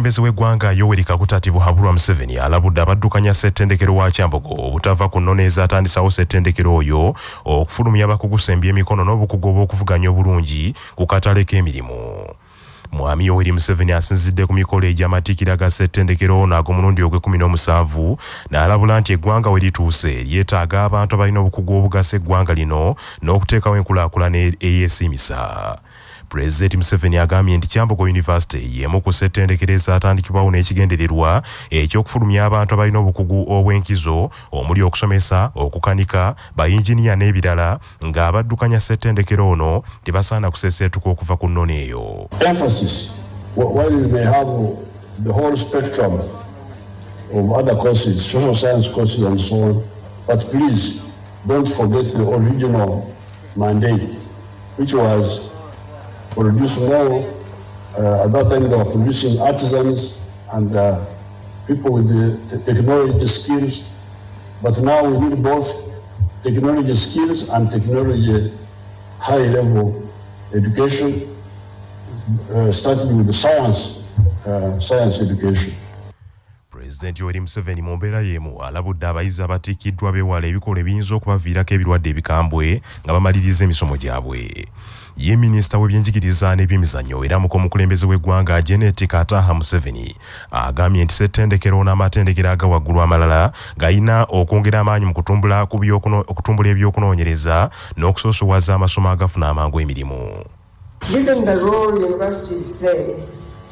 omukulembeze w'eggwanga Yoweri Kaguta Tibuhaburwa Museveni alabudde abaddukanya ssettendekero wa Kyambogo obutava ku nnoneeza atandisawo ssettendekero oyo okufulumya abakugusa emikono n'obukugu obw'okuvuganya obulungi ku katale k'emirimu. Mwami Yoweri Museveni asinzidde ku mikolo egy'amatikkira ga ssettendekero ono ag'omulundi ogw'e17 n'alabula nti eggwanga we lituuse lyetaaga abantu abalina obukugu obugasa eggwanga lino n'okuteekawo enkulaakulana eyeesiimisa. President Museveni agambye nti Kyambogo University y'emu ku ssettendekero ezaatandikibwawo n'ekigendererwa eky'okufulumya abantu abalina obukugu obw'enkizo omuli okusomesa, okukanika, bayinginiya n'ebirala ng'abaddukanya ssettendekero ono tebasaana kuseeseetuka okuva ku nnono eyo. Emphasis, while we may have the whole spectrum of other courses, social science courses and so on, but please don't forget the original mandate, which was produce more. At that time, they were producing artisans and people with the technology skills. But now we need both technology skills and technology high-level education, starting with the science education. President Yoweri Museveni mu mbeera y'emu alabudde abayizi abatikkiddwa beewala ebikolwa ebiyinza okubaviirako ebirwadde ebikambwe nga bamaliriza emisomo gyabwe. Ye minisita w'ebyenjigiriza n'ebyemizannyo era omukulembeze w'eggwanga Janet Kataha Museveni agambye nti ssettendekero n'amatendekero aga waggulu amalala galina okwongera amaanyi mu okutumbula ebyokunoonyereza n'okusoosowaza amasomo agafuna amangu emirimu. Given the role universities play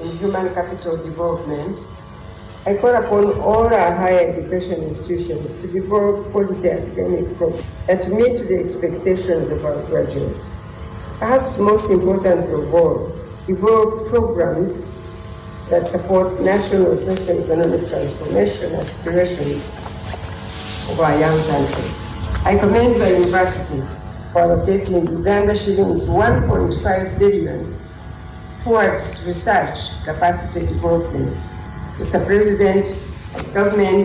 in human capital development, I call upon all our higher education institutions to develop quality academic programs and to meet the expectations of our graduates. Perhaps most important of all, develop programs that support national and socio-economic transformation aspirations of our young country. I commend the university for allocating Uganda shillings 1.5 billion towards research capacity development. Mr. President, as government,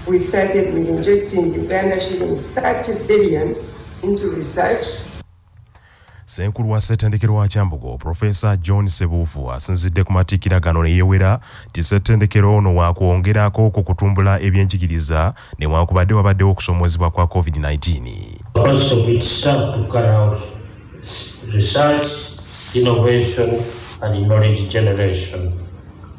we started with injecting Uganda shillings 30 billion into research. Senkulu wa ssettendekero wa Kyambogo Professor John Sebuufu asinzidde ku matikkira gano ne yeewera nti ssettendekero ono waakwongerako ku kutumbula ebyenjigiriza newankubadde wabaddewo okusomoozebwa kwa COVID-19. Also, it start to carry out research, innovation, and knowledge generation,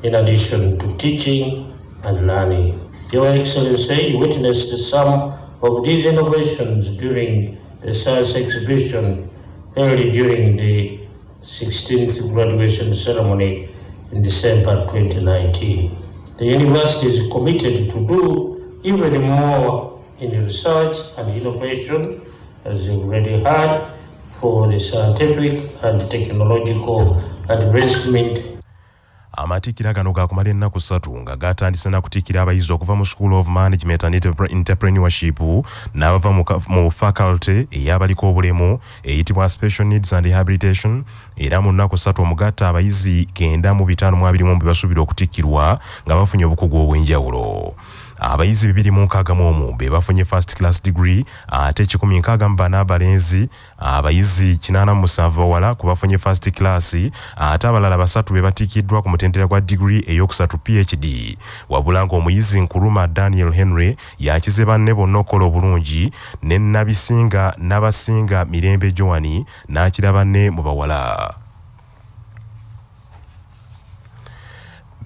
in addition to teaching and learning. Your Excellency, you witnessed some of these innovations during the science exhibition held during the 16th graduation ceremony in December 2019. The university is committed to do even more in research and innovation, as you already heard, for the scientific and technological advancement. Amatikkira gano gakumala ennaku 3 nga gatandise na kutikkira abayizi okuva mu School of Management and Entrepreneurship n'abava mu faculty ey'abaliko obulemu eyitibwa Special Needs and Rehabilitation, era mu nnaku 3 omugatta abayizi 952 be basuubira okutikkirwa nga bafunye obukugu obw'enjawulo. Abayizi 261 be bafunye first class degree, ate 164 abalenzi, abayizi 87 bawala ku bafunye first class, ate abalala 3 be batikkiddwa ku mutendera gwa degree eyokusatu PhD. Wabula ng'omuyizi Nkuruma Daniel Henry yakize banne bonna okukola obulungi, ne Nabasinga Mirembe Joani n'akira banne mu bawala.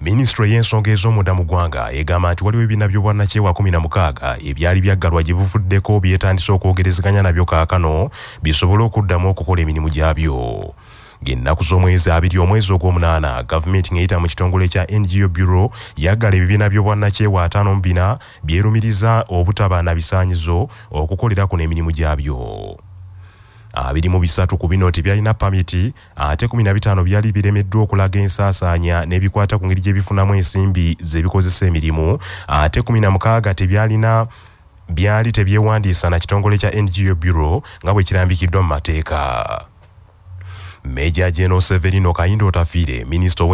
Ministry y'ensonga ez'omunda mu ggwanga egamba nti waliwo ebibiina by'obwannakyewa 16 ebyali byaggalwa gye buvuddeko byetandise okwogerezeganya nabyo kaakano bisobole okuddamu okukola emirimu gyabyo. Ng'ennaku z'omwezi 2 omwezi ogw'omunaana, gavumenti ng'eyita mu kitongole kya NGO Bureau yaggala ebibiina by'obwannakyewa 54 byerumiriza obutaba na bisaanyizo okukolera kuno emirimu gyabyo. 23 ku bino tebyalina pamiti, ate 15 byali biremeddwa okulaga ensaasaanya n'ebikwata ku ngeri gye bifunamu ensimbi z'ebikozesa emirimu, ate 16 byali tebyewandiisa na kitongole kya NGO Bureau nga bwe kirambikiddwa mu mateeka. Major General Severino Kayindo Tafiire, Minisita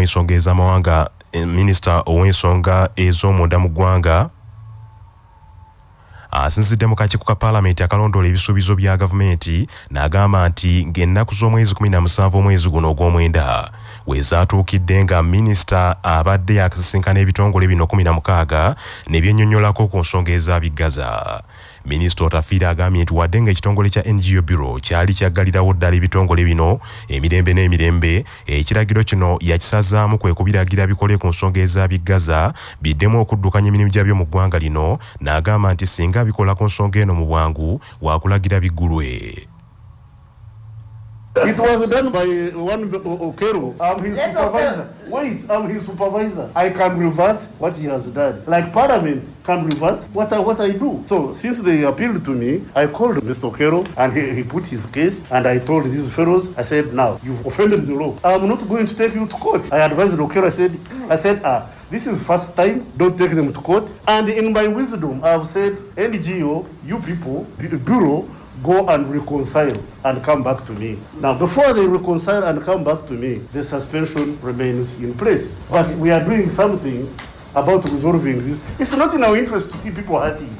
ow'ensonga ez'omunda mu ggwanga, asinzidde mu kakiiko ka Paalamenti akalondoola ebisuubizo bya gavumenti n'agamba nti ng'ennaku z'omwezi 17 omwezi guno ogw'omwenda wezaatuukidde nga minisita abadde yakasisinkana ebitongole bino 16 ne byennyonnyolako ku nsonga ez'abiggaza. Minisita Otafiire agambye nti wadde ng'ekitongole kya NGO Bureau kyali kyaggalirawo ddala ebitongole bino emirembe n'emirembe, ekiragiro kino yakisazaamu kwe kubiragira bikole ku nsonga ez'abiggaza biddemu okuddukanya emirimu gyabyo mu ggwanga lino, n'agamba nti singa bikola ku nsonga eno mu bwangu wakulagira biggulwe. It was done by one Okero. I'm his supervisor. Wait, I'm his supervisor. I can reverse what he has done. Like Parliament can reverse what I do. So since they appealed to me, I called Mr. Okero and he put his case, and I told these fellows, I said, now you've offended the law. I'm not going to take you to court. I advised Okero, I said, this is first time, don't take them to court. And in my wisdom, I've said, NGO, you people, the Bureau, go and reconcile and come back to me. Now, before they reconcile and come back to me, the suspension remains in place. But we are doing something about resolving this. It's not in our interest to see people hurting.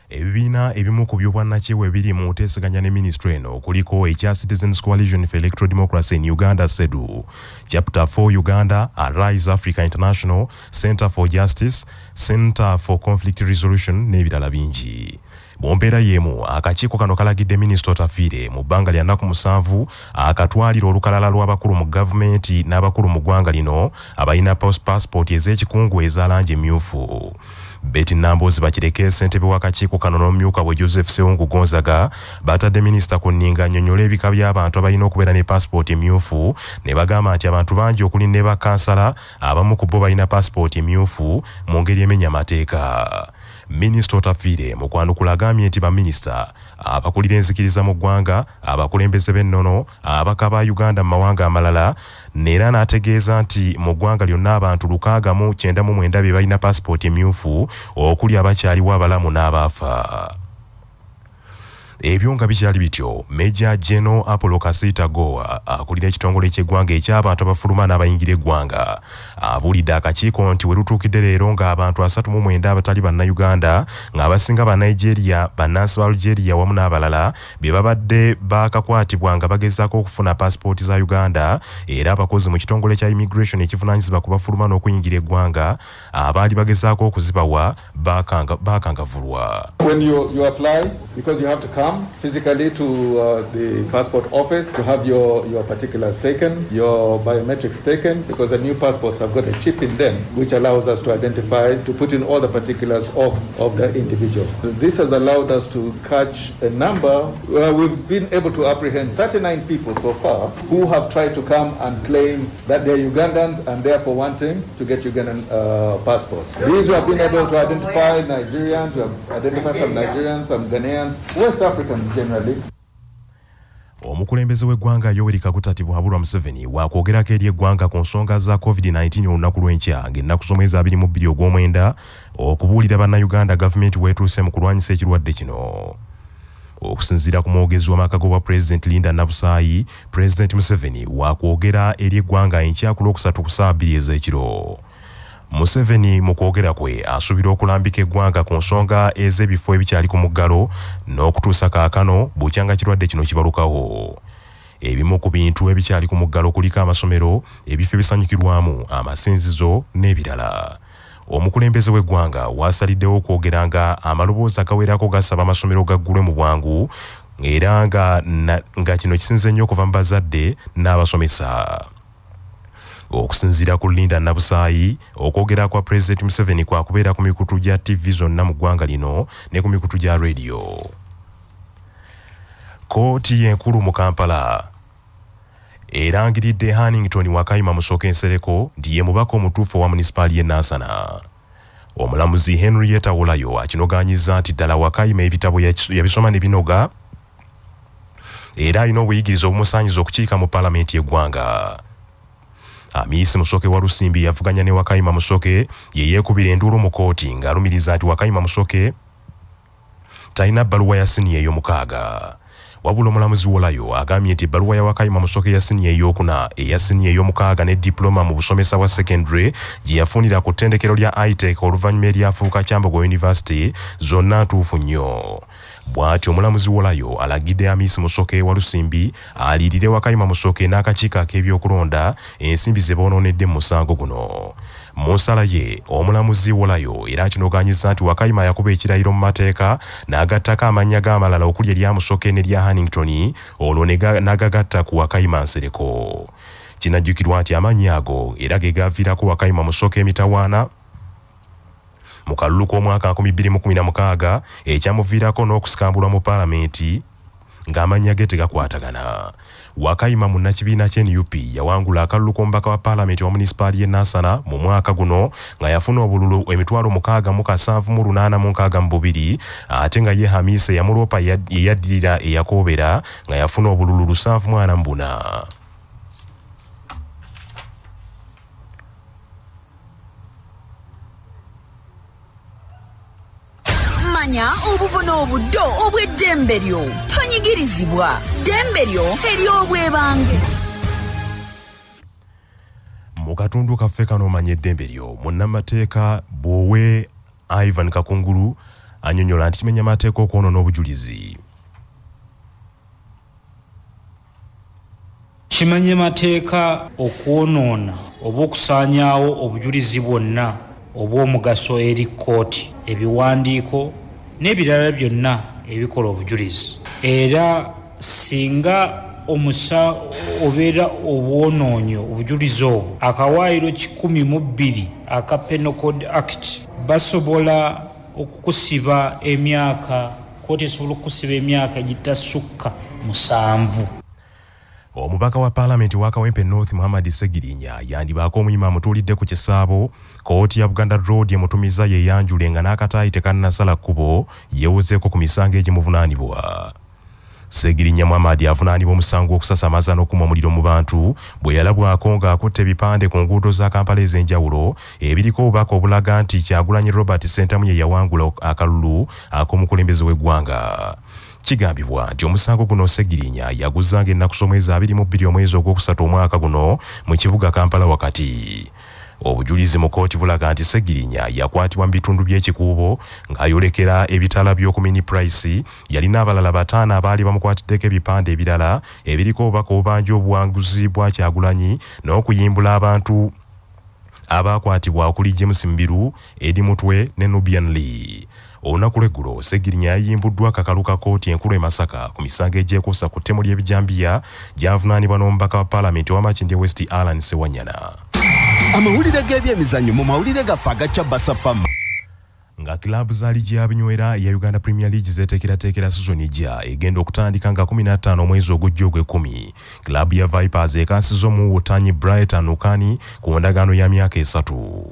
Ebibiina ebimu ku by'obwannakyewa ebiri mu nteeseganya ne minisitule eno kuliko ekya Citizens Coalition for Electoral Democracy in Uganda CEDU, Chapter 4 Uganda, Arise Africa International, Center for Justice, Center for Conflict Resolution n'ebirala bingi. Mu mbeera y'emu akakiiko kano kalagidde minisita Otafiire mu bbanga lya nnaku 7 akatwalira olukalala lw'abakulu mu gavumenti n'abakulu mu ggwanga lino abalina passport ez'ekikungu eza langi emmyufu. Betty Nambozi Bakireke, ssentebe w'akakiiko kano n'omumyuka bwe Joseph Sewungu Gonzaga batadde minisita ku nninga annyonnyola ebika by'abantu abalina okubeera ne passport emmyufu, ne bagamba nti abantu bangi okuli ne bakansala abamu ku bo balina passport emmyufu mu ngeri emenya amateeka. Minisita Otafiire mu kwanukula agambye nti baminisita abakulira enzikiriza mu ggwanga, abakulembeze b'ennono, abaka ba Uganda mu mawanga amalala, neera n'ategeeza nti mu ggwanga lyonna abantu 699 be balina passport emmyufu okuli abakyaliwo abalamu n'abaafa. Ebyo nga bikyali bityo, Major General Apollo Kasita Goa akulira ekitongole ky'eggwanga eky'abantu abafuluma n'abayingira eggwanga abuulidde akakiiko nti we lutuukidde leero ng'abantu 39 abatali bannayuganda ng'abasinga Banigeria, bannansi ba Algeria wamu n'abalala be babadde baakakwatibwa nga bagezaako okufuna passport za Uganda, era abakozi mu kitongole kya immigration ekivunaanyizibwa ku bafuluma n'okuyingira eggwanga abaali bagezaako okuzibawa baakangavulwa. When you apply, because you have to come physically to the passport office to have your particulars taken, your biometrics taken, because the new passports have got a chip in them which allows us to identify, to put in all the particulars of the individual. This has allowed us to catch a number. We've been able to apprehend 39 people so far who have tried to come and claim that they're Ugandans and therefore wanting to get Ugandan passports. These we have been able to identify Nigerians, we have identified some Nigerians, some Ghanaians, West Africans generally. Omukulembeze w'eggwanga Yoweri Kaguta Tibuhaburwa Museveni wakwogerako eri eggwanga ku nsonga za COVID-19 olunaku lw'enkya ng'ennaku z'omwezi 22 ogw'omwenda okubuulira bannayuganda gavumenti weetuuse mu kulwanyisa ekirwadde kino. Okusinziira ku mwogezi w'amaka g'obwa President Linda Nabusaayi, President Museveni wakwogera eri eggwanga enkya ku Lwokusatu ku ssaawa 2 ez'ekiro. Museveni mu kwogera kwe asuubira okulambika eggwanga ku nsonga ez'ebifo ebikyali ku muggalo n'okutuusa kaakano bukyanga kirwadde kino kibalukawo. Ebimu ku bintu ebikyali ku muggalo kuliko amasomero, ebifo ebisanyukirwamu, amasinzizo n'ebirala. Omukulembeze w'eggwanga waasaliddewo okwogera nga amaloboozi agawerako gasaba amasomero gaggulwe mu bwangu, era nga kino kisinze nnyo okuva mu bazadde n'abasomesa. Okusinziira ku Linda Nabusaayi, okwogera kwa President Museveni kwa kubeera ku mikutu gya TV zonna mu ggwanga lino ne ku mikutu gya radio. Kooti enkulu mu Kampala erangiridde Hannington Wakayima Musoke Nsereko nti ye mubaka omutuufu wa munisipaali y'e Nansana. Omulamuzi Henrietta Wolayo akinogaanyiza nti ddala Wakayima ebitabo yabisoma ne binoga era alina obuyigiriza obumusaanyiza okukiika mu paalamenti y'eggwanga. Amiisi Musoke wa Lusimbi yavuganya ne Wakayima Musoke ye yeekubira enduulu mu kooti ng'alumiriza nti Wakayima Musoke talina bbaluwa ya siniya ey'omukaaga. wabula omulamuzi Wolayo agambye nti ebbaluwa ya Wakayima Musoke ya siniya ey'okuna eya siniya ey'omukaaga ne diploma mu busomesa bwa secondary gye yafunira ku ttendekero lya ITEC oluvannyuma eryafuuka Kyambogo University zonna ntuufu nnyo. Bw'atyo omulamuzi Wolayo alagidde Amisi Musoke wa Lusimbi aliirire Wakayima Musoke n'akakiiko ak'ebyokulonda ensimbi ze boonoonedde mu musango guno. Mu nsala ye omulamuzi Wolayo era kinogaanyiza nti Wakayima yakuba ekirayiro mu mateeka n'agattako amannya g'amalala okuli erya Musoke n'erya Hannington olwo n'agagatta ku Wakayima Nsereko. Kinajjukirwa nti amannya ago era ge gaaviirako Wakayima Musoke emitawaana mu kalulu k'omwaka 2016 ekyamuviirako n'okusikambulwa mu paalamenti ng'amannya ge tegakwatagana. Wakayima munnakibiina ky'NUP yawangula akalulu k'omubaka wa paalamenti wa munisipaali y'e Nansana mu mwaka guno nga yafuna obululu 67,862 ate nga ye Hamise yamuloopa eyaddirira eyakoobera nga yafuna obululu 744. Manya obuvuna obuddo obw'eddembe lyo tonyigirizibwa ddembe lyo ery'obwebange. Mu katundu kaffe kano omanya eddembe lyo munnamateeka Bwowe Ivan Kakungulu annyonnyola nti kimenya amateeka okwonoona obujulizi. Kimenya mateeka okwonoona oba okusaanyaawo obujulizi bwonna obw'omugaso eri kkooti, ebiwandiiko n'ebirala byonna ebikola obujulizi. Era singa obeera obwonoonyo obujulizi obwo akawaayiro 12 aka Penal Code Act basobola okukusiba emyaka, kkooti esobola okukusiba emyaka egitasukka 7. Omubaka wa paalamenti wa Kawempe North Muhammad Segirinya yandibaako omuyima amutuulidde ku kisaabo kkooti ya Buganda Road emutumiza yeeyanjule nga n'akataayi tekannasala kkubo yeewozeeko ku misango egimuvunaanibwa. Segirinya Muhammad avunaanibwa omusango okusasamaza n'okuma omuliro mu bantu bwe yalabwako ng'akutte ebipande ku nguudo za Kampala ez'enjawulo ebiriko obubaka obulaga nti Kyagulanyi Robert Ssentamu ye yawangula akalulu ak'omukulembeze w'eggwanga. Kigambibwa nti omusango guno Segirinya yaguzanga ennaku z'omwezi 22 omwezi ogwokusatu omwaka guno mu kibuga Kampala wakati. Obujulizi mu kkooti bulaga nti Segirinya yakwatibwa mu bitundu by'ekikuubo ng'ayolekera ebitala by'oku Mini Price. Yalina abalala 5 abaali bamukwatiddeko ebipande ebirala ebiriko obubaka obubanja obuwanguzi bwa Kyagulanyi n'okuyimbula abantu abakwatibwa okuli James Mbiru, Eddie Mutwe ne Nubian Lee. Olunaku lw'eggulo Segirinya yayimbuddwa akakalu ka kkooti enkulu e Masaka ku misango egyekuusa ku ttemu ly'ebijambiya gy'avunaanibwa n'omubaka wa paalamenti wa Makindye West Alan Sewanyana. Amawulire g'ebyemizannyo mu mawulire gaffe agaca Basafamu. Nga kilabu za ligi ya binywera ya Uganda Premier League zeteekerateekera sizoni ejja egenda okutandika nga 15 omwezi ogujja ogw'ekumi. Kilabu ya Vipers ekansiza omuwutanyi Brighton Ukani ku ndagaano ya myaka 3.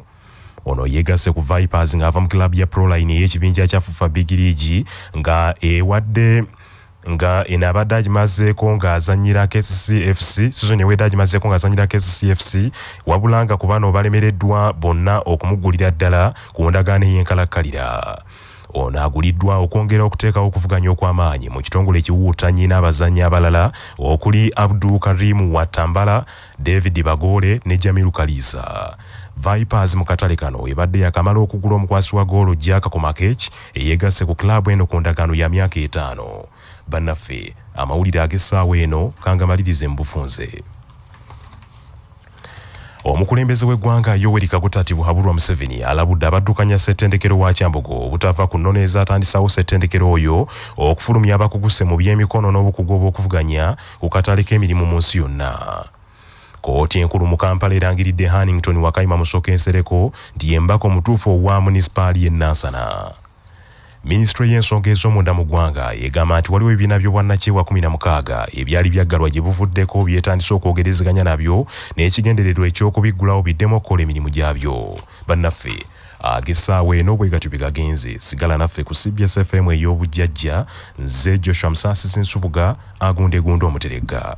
Ono yeegase ku Vipers ng'ava mu kilabu ya Proline ey'ekibinja kya FUFA Big League nga ewadde nga enabadde agimazeeko ng'azannyira KCCFC sizoni ewedde agimazeeko ng'azannyira KCCFC wabula nga ku bano balemereddwa bonna okumuggulira ddala ku ndagaano ey'enkalakkalira. Ono aguliddwa okwongera okuteekawo okuvuganya okw'amaanyi mu kitongole ekiwuutanyi n'abazannyi abalala okuli Abdul Karim Watambala, David Bagole ne Jamilu Kalisa. Vipers mu katale kano ebadde yakamala okugula omukwasi wa goolo Jack Komakech eyeegasse ku kilabu eno ku ndagaano ya myaka 5. Bannaffe amawulire ag'essaawa eno kangamalirize mu bufunze. Omukulembeze w'eggwanga Yoweri Kaguta Tibuhaburwa Museveni alabudde abaddukanya ssettendekero wa Kyambogo obutava ku nnono ezatandisawo ssettendekero oyo okufulumya abakuguse mu by'emikono n'obukugu obw'okuvuganya ku katale k'emirimu mu nsi yonna. Kkooti enkulu mu Kampala erangiridde Hannington Wakayima Musoke Nsereko nti yembaka omutuufu owa munisipaali y'e Nansana. Minisitule y'ensonga ez'omunda mu ggwanga egamba nti waliwo ebibiina by'obwannakyewa 16 ebyali byaggalwa gye buvuddeko byetandise okwogerezeganya nabyo n'ekigendererwa eky'okubiggulawo biddemu okukola emirimu gyabyo. Bannaffe ag'essaawa eno bwe gatyo gagenze. Sigala naffe ku CBS FM ey'obujjajja. Nze Joshua Musasisi Nsubuga agundegunda omuteregga.